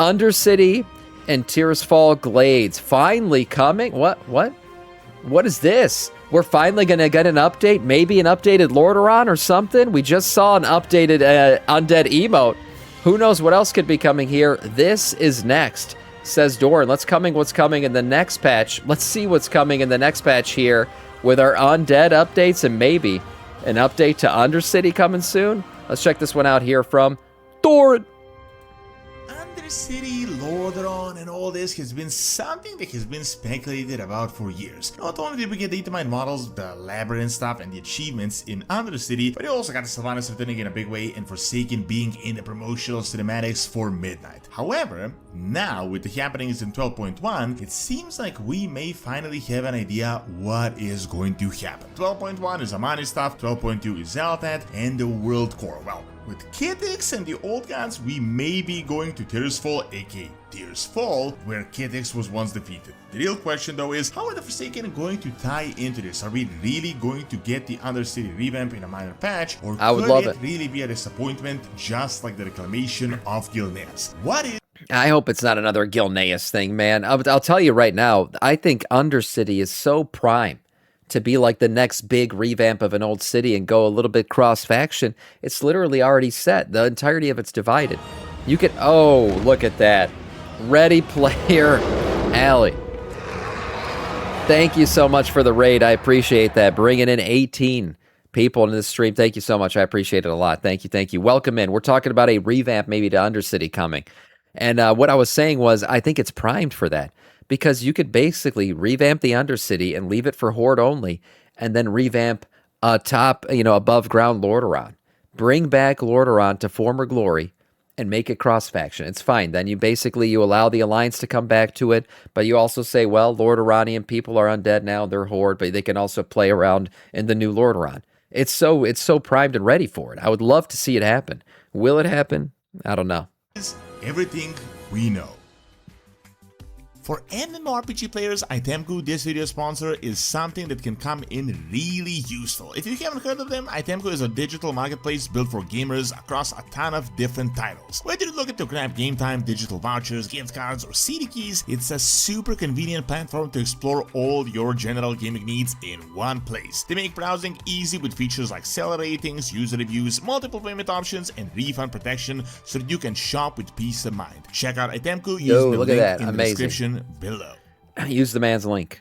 Undercity and Tearsfall Glades finally coming. What is this? We're finally going to get an update, maybe an updated Lordaeron or something. We just saw an updated Undead emote. Who knows what else could be coming here? This is next, says Doran. What's coming in the next patch? Let's see what's coming in the next patch here with our Undead updates and maybe an update to Undercity coming soon. Let's check this one out here from Doran. Undercity, Lordaeron, and all this has been something that has been speculated about for years. Not only did we get the data models, the Labyrinth stuff, and the achievements in Undercity, but we also got the Sylvanas returning in a big way and Forsaken being in the promotional cinematics for Midnight. However, now with the happenings in 12.1, it seems like we may finally have an idea what is going to happen. 12.1 is Amani stuff, 12.2 is Zeltat, and the World Core. Well, with Kitix and the Old Gods, we may be going to Tearsfall, aka Tearsfall, where Kitix was once defeated. The real question though is, how are the Forsaken going to tie into this? Are we really going to get the Undercity revamp in a minor patch, or could it really be a disappointment, just like the reclamation of Gilneas? What is... I hope it's not another Gilneas thing, man. I'll tell you right now, I think Undercity is so prime to be like the next big revamp of an old city and go a little bit cross-faction. It's literally already set. The entirety of it's divided. You could... Oh, look at that. Ready Player Alley. Thank you so much for the raid. I appreciate that. Bringing in 18 people into the stream. Thank you so much. I appreciate it a lot. Thank you. Thank you. Welcome in. We're talking about a revamp maybe to Undercity coming. And what I was saying was I think it's primed for that. Because you could basically revamp the Undercity and leave it for Horde only, and then revamp above ground Lordaeron. Bring back Lordaeron to former glory and make it cross-faction. It's fine. Then you allow the Alliance to come back to it, but you also say, well, Lordaeronian people are undead now, they're Horde, but they can also play around in the new Lordaeron. It's so primed and ready for it. I would love to see it happen. Will it happen? I don't know. Everything we know. For MMORPG players, Itemku, this video sponsor, is something that can come in really useful. If you haven't heard of them, Itemku is a digital marketplace built for gamers across a ton of different titles. Whether you're looking to grab game time, digital vouchers, gift cards, or CD keys, it's a super convenient platform to explore all your general gaming needs in one place. They make browsing easy with features like seller ratings, user reviews, multiple payment options, and refund protection so that you can shop with peace of mind. Check out Itemku using the link in the description below. Use the man's link.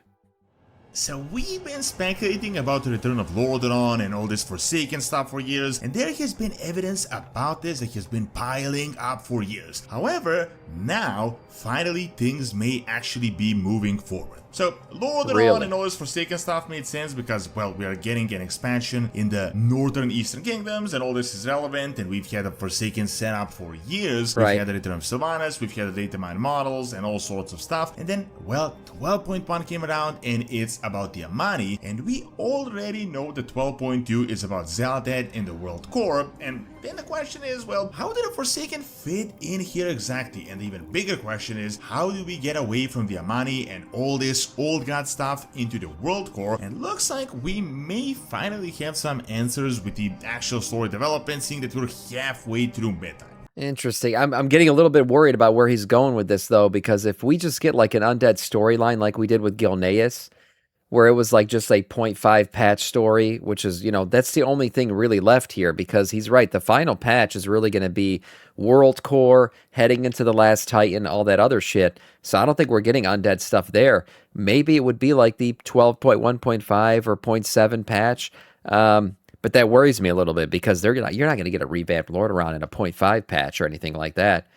So we've been speculating about the return of Lordaeron and all this Forsaken stuff for years, and there has been evidence about this that has been piling up for years. However, now, finally, things may actually be moving forward. So, Lordaeron and all this Forsaken stuff made sense because, well, we are getting an expansion in the northern eastern kingdoms, and all this is relevant, and we've had a Forsaken setup for years. We've had the return of Sylvanas, we've had the data mine models, and all sorts of stuff. And then, well, 12.1 came around, and it's about the Amani, and we already know that 12.2 is about Zeldat in the World Core, and then the question is, well, how did a Forsaken fit in here exactly? And the even bigger question is, how do we get away from the Amani and all this Old God stuff into the World Core? And looks like we may finally have some answers with the actual story development, seeing that we're halfway through Midnight. Interesting. I'm getting a little bit worried about where he's going with this, though, because if we just get like an Undead storyline like we did with Gilneas, where it was like just a 0.5 patch story, which is, that's the only thing really left here, because he's right. The final patch is really going to be World Core, heading into the Last Titan, all that other shit. So I don't think we're getting Undead stuff there. Maybe it would be like the 12.1.5 or 0.7 patch. But that worries me a little bit because you're not going to get a revamped Lordaeron in a 0.5 patch or anything like that.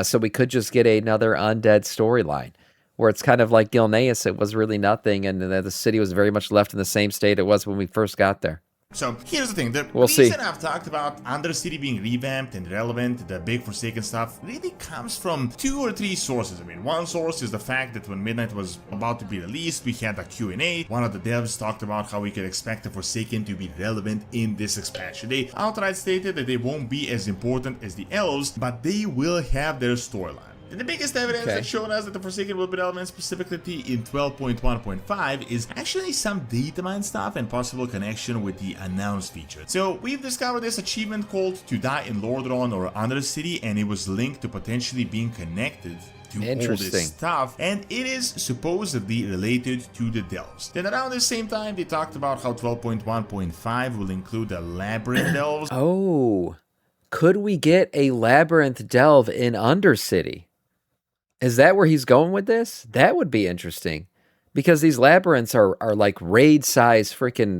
So we could just get another Undead storyline, where it's kind of like Gilneas, it was really nothing, and the city was very much left in the same state it was when we first got there. So here's the thing, the we'll reason see. I've talked about Undercity being revamped and relevant, the big Forsaken stuff, really comes from 2 or 3 sources. I mean, one source is the fact that when Midnight was about to be released, we had a Q&A. One of the devs talked about how we could expect the Forsaken to be relevant in this expansion. They outright stated that they won't be as important as the Elves, but they will have their storyline. Then the biggest evidence that's shown us that the Forsaken will be relevant specifically in 12.1.5 is actually some data mine stuff and possible connection with the announced feature. So we've discovered this achievement called To Die in Lordaeron or Undercity, and it was linked to potentially being connected to all this stuff, and it is supposedly related to the delves. Then around the same time, they talked about how 12.1.5 will include the Labyrinth delves. Oh, could we get a Labyrinth delve in Undercity? Is that where he's going with this? That would be interesting. Because these labyrinths are like raid-size freaking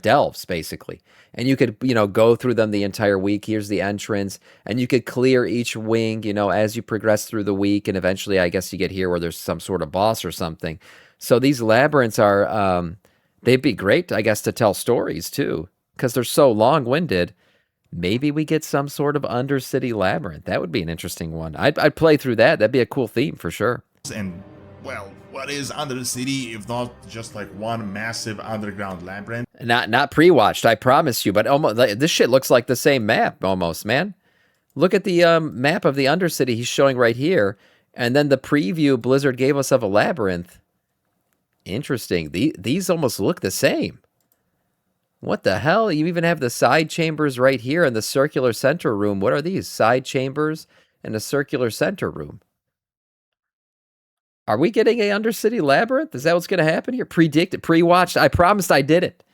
delves, basically. And you could, go through them the entire week. Here's the entrance. And you could clear each wing, as you progress through the week. And eventually, I guess you get here where there's some sort of boss or something. So these labyrinths are, they'd be great, I guess, to tell stories, too. Because they're so long-winded. Maybe we get some sort of Undercity labyrinth. That would be an interesting one. I'd play through that. That'd be a cool theme, for sure. And, well, what is Undercity if not just like one massive underground labyrinth? Not pre-watched, I promise you, but almost this shit looks like the same map almost, man. Look at the map of the Undercity he's showing right here, and then the preview Blizzard gave us of a labyrinth. Interesting. These almost look the same. What the hell? You even have the side chambers right here in the circular center room. What are these? Side chambers and a circular center room. Are we getting a Undercity labyrinth? Is that what's going to happen here? Predicted, pre-watched. I promised I did it.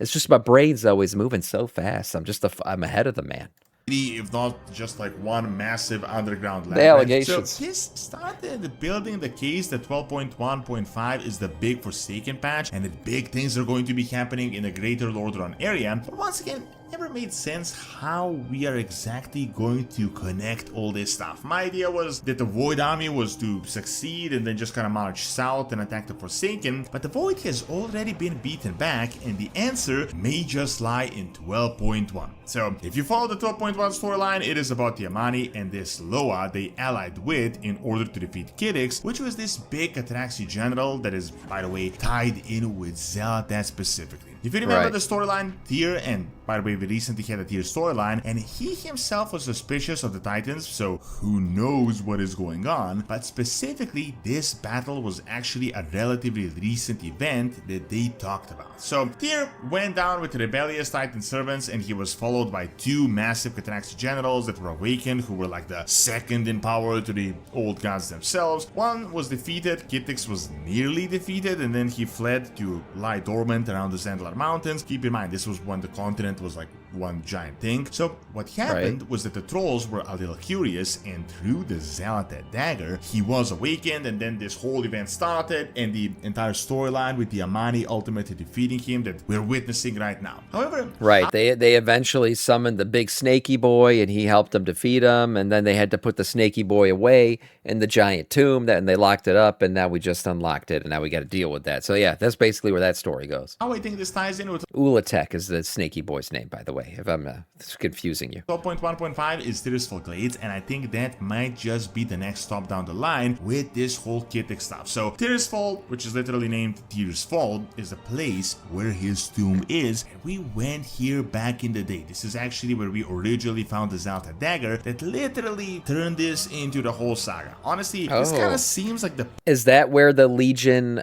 It's just my brain's always moving so fast. I'm ahead of the man. If not just like one massive underground labyrinth. The allegations. So this started building the case that 12.1.5 is the big Forsaken patch and that big things are going to be happening in the greater Lordaeron area. But once again, never made sense how we are exactly going to connect all this stuff. My idea was that the Void army was to succeed and then just kind of march south and attack the Forsaken, but the Void has already been beaten back and the answer may just lie in 12.1. So if you follow the 12.1 storyline, it is about the Amani and this Loa they allied with in order to defeat Kiddix, which was this big Atraxi general that is, by the way, tied in with Zealotad specifically. If you remember the storyline, Tyr, and by the way, we recently had a Tyr storyline, and he himself was suspicious of the Titans, so who knows what is going on, but specifically, this battle was actually a relatively recent event that they talked about. So, Tyr went down with rebellious Titan servants, and he was followed by two massive Cathanaxi generals that were awakened, who were like the second in power to the old gods themselves. One was defeated, Kittix was nearly defeated, and then he fled to lie dormant around the Zandlar Mountains. Keep in mind, this was when the continent was like one giant thing. So what happened was that the trolls were a little curious, and through the Zealotad dagger, he was awakened, and then this whole event started, and the entire storyline with the Amani ultimately defeating him that we're witnessing right now. However, they eventually summoned the big snaky boy, and he helped them defeat him, and then they had to put the snaky boy away in the giant tomb, and they locked it up, and now we just unlocked it, and now we got to deal with that. So yeah, that's basically where that story goes. How I think this ties in with Ulatek is the snaky boy's name, by the way, if I'm confusing you. 12.1.5 is Tearsfall Glades, and I think that might just be the next stop down the line with this whole Kittix stuff. So Tearsfall, which is literally named Tearsfall, is the place where his tomb is, and we went here back in the day. This is actually where we originally found the Zealotad dagger that literally turned this into the whole saga. Honestly, this kind of seems like the... Is that where the Legion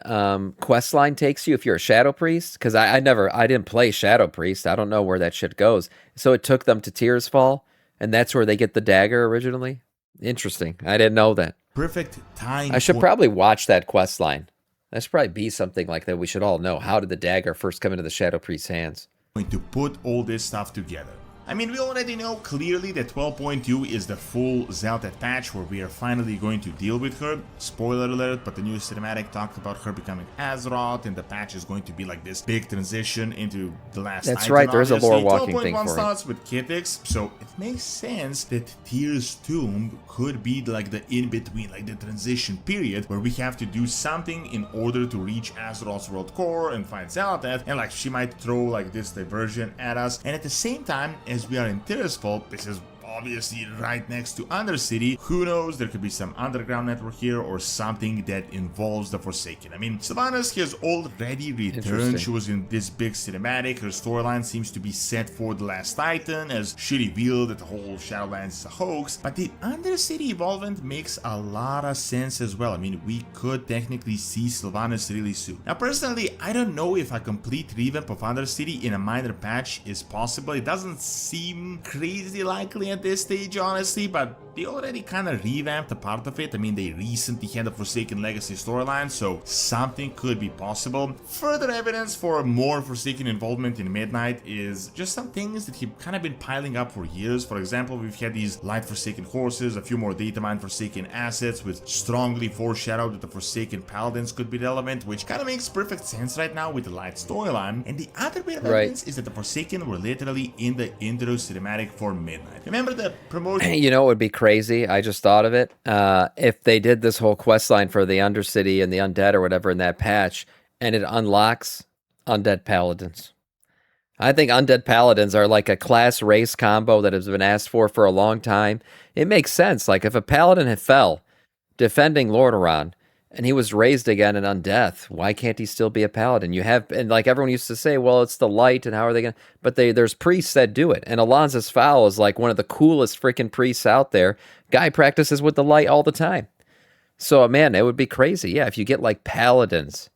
quest line takes you if you're a Shadow Priest? Because I didn't play Shadow Priest. I don't know where that shit goes. So it took them to Tearsfall, and that's where they get the dagger originally? Interesting. I didn't know that. Perfect time. I should probably watch that quest line. That should probably be something like that we should all know. How did the dagger first come into the Shadow Priest's hands? Going to put all this stuff together. I mean, we already know clearly that 12.2 is the full Zealotad patch where we are finally going to deal with her. Spoiler alert, but the new cinematic talked about her becoming Azeroth, and the patch is going to be like this big transition into the last That's Titan, right, there's a lore walking thing 12.1 for starts with Kittix, so it makes sense that Tyr's tomb could be like the in-between, like the transition period where we have to do something in order to reach Azeroth's world core and find Zealotad, and like she might throw like this diversion at us, and at the same time, as we are in Tearsfall, this is obviously right next to Undercity. Who knows, there could be some underground network here or something that involves the Forsaken. I mean, Sylvanas has already returned. She was in this big cinematic. Her storyline seems to be set for the Last Titan, as she revealed that the whole Shadowlands is a hoax. But the Undercity involvement makes a lot of sense as well. I mean, we could technically see Sylvanas really soon. Now, personally, I don't know if a complete revamp of Undercity in a minor patch is possible. It doesn't seem crazy likely at this stage, honestly, but they already kind of revamped a part of it. I mean, they recently had a Forsaken Legacy storyline, so something could be possible. Further evidence for more Forsaken involvement in Midnight is just some things that have kind of been piling up for years. For example, we've had these Light Forsaken horses, a few more Datamine Forsaken assets, which strongly foreshadowed that the Forsaken Paladins could be relevant, which kind of makes perfect sense right now with the Light storyline. And the other bit of evidence is that the Forsaken were literally in the intro cinematic for Midnight. Remember the promotion? You know, it would be crazy. I just thought of it. If they did this whole quest line for the Undercity and the Undead or whatever in that patch, and it unlocks Undead Paladins. I think Undead Paladins are like a class race combo that has been asked for a long time. It makes sense. Like if a Paladin had fell defending Lordaeron and he was raised again in Undeath, why can't he still be a Paladin? You have, and like everyone used to say, well, it's the light and how are they going to, but there's priests that do it. And Alonza's Foul is like one of the coolest freaking priests out there. Guy practices with the light all the time. So man, it would be crazy. Yeah, if you get like Paladins,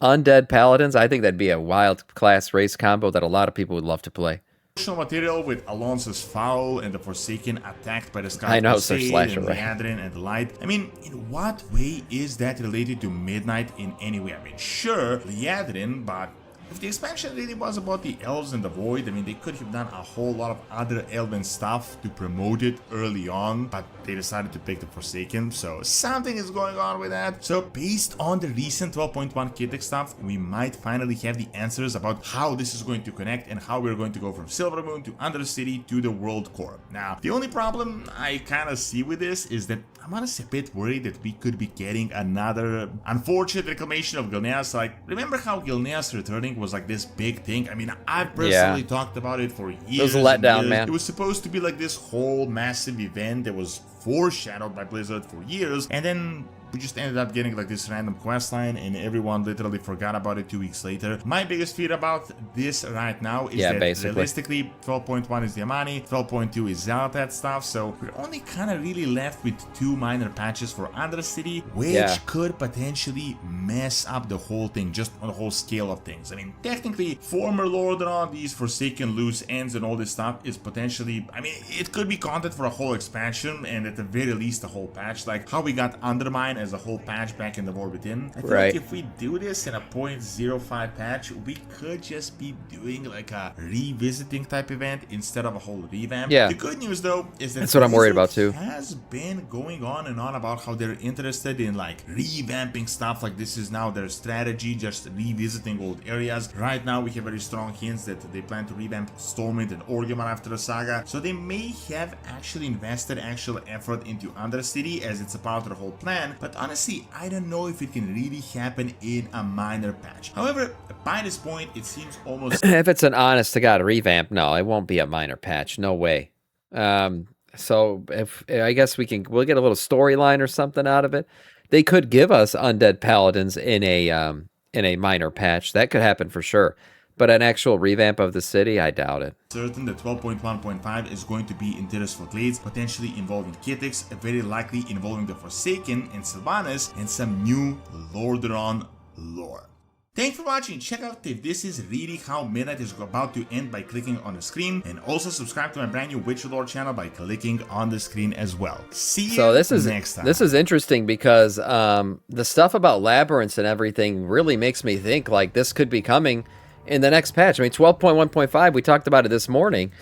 Undead Paladins, I think that'd be a wild class race combo that a lot of people would love to play. Material with Alonso's Foul and the Forsaken attacked by the I know, Sky it's slasher, and right? Lordaeron and the Light. I mean, in what way is that related to Midnight in any way? I mean, sure, Lordaeron, but if the expansion really was about the elves and the void, I mean, they could have done a whole lot of other elven stuff to promote it early on, but they decided to pick the Forsaken, so something is going on with that. So based on the recent 12.1 Kitek stuff, we might finally have the answers about how this is going to connect and how we're going to go from Silvermoon to Undercity to the World Core. Now, the only problem I kind of see with this is that I'm honestly a bit worried that we could be getting another unfortunate reclamation of Gilneas. Like, remember how Gilneas returning was like this big thing? I mean, I personally talked about it for years. It was a letdown, man. It was supposed to be like this whole massive event that was foreshadowed by Blizzard for years, and then we just ended up getting like this random quest line and everyone literally forgot about it 2 weeks later. My biggest fear about this right now is that realistically 12.1 is the Amani, 12.2 is Zalatat stuff, so we're only kind of really left with 2 minor patches for Undercity, which could potentially mess up the whole thing, just on the whole scale of things. I mean, technically, former Lordaeron, these Forsaken loose ends and all this stuff is potentially, I mean, it could be content for a whole expansion and at the very least a whole patch, like how we got Undermine as a whole patch back in the War Within. I feel like if we do this in a 0.05 patch, we could just be doing like a revisiting type event instead of a whole revamp. Yeah. The good news though is that that's what I'm worried about too. Has been going on and on about how they're interested in like revamping stuff. Like this is now their strategy, just revisiting old areas. Right now we have very strong hints that they plan to revamp Stormwind and Orgrimmar after the saga. So they may have actually invested actual effort into Undercity as it's a part of the whole plan. But honestly, I don't know if it can really happen in a minor patch. However, by this point, it seems almost... If it's an honest to God revamp, no, it won't be a minor patch. No way. So if I guess we'll get a little storyline or something out of it. They could give us Undead Paladins in a minor patch. That could happen for sure. But an actual revamp of the city, I doubt it. Certain that 12.1.5 is going to be in Tearsfall Glades, potentially involving Kitix, very likely involving the Forsaken and Sylvanas, and some new Lordaeron lore. Thanks for watching. Check out if this is really how Midnight is about to end by clicking on the screen, and also subscribe to my brand new Witcher lore channel by clicking on the screen as well. See you next time. This is interesting because the stuff about labyrinths and everything really makes me think like this could be coming in the next patch. I mean, 12.1.5, we talked about it this morning.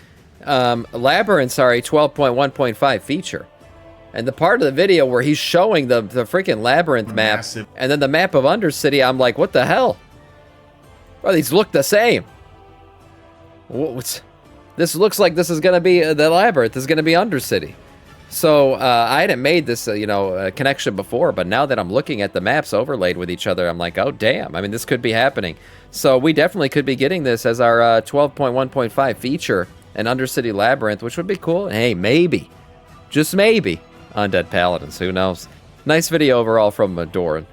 Labyrinths are a 12.1.5 feature. And the part of the video where he's showing the freaking Labyrinth map, and then the map of Undercity, I'm like, what the hell? Well, these look the same. This looks like this is going to be the Labyrinth, this is going to be Undercity. So I hadn't made this, connection before, but now that I'm looking at the maps overlaid with each other, I'm like, oh, damn. I mean, this could be happening. So we definitely could be getting this as our 12.1.5 feature an Undercity Labyrinth, which would be cool. And hey, maybe, just maybe, Undead Paladins. Who knows? Nice video overall from Doran.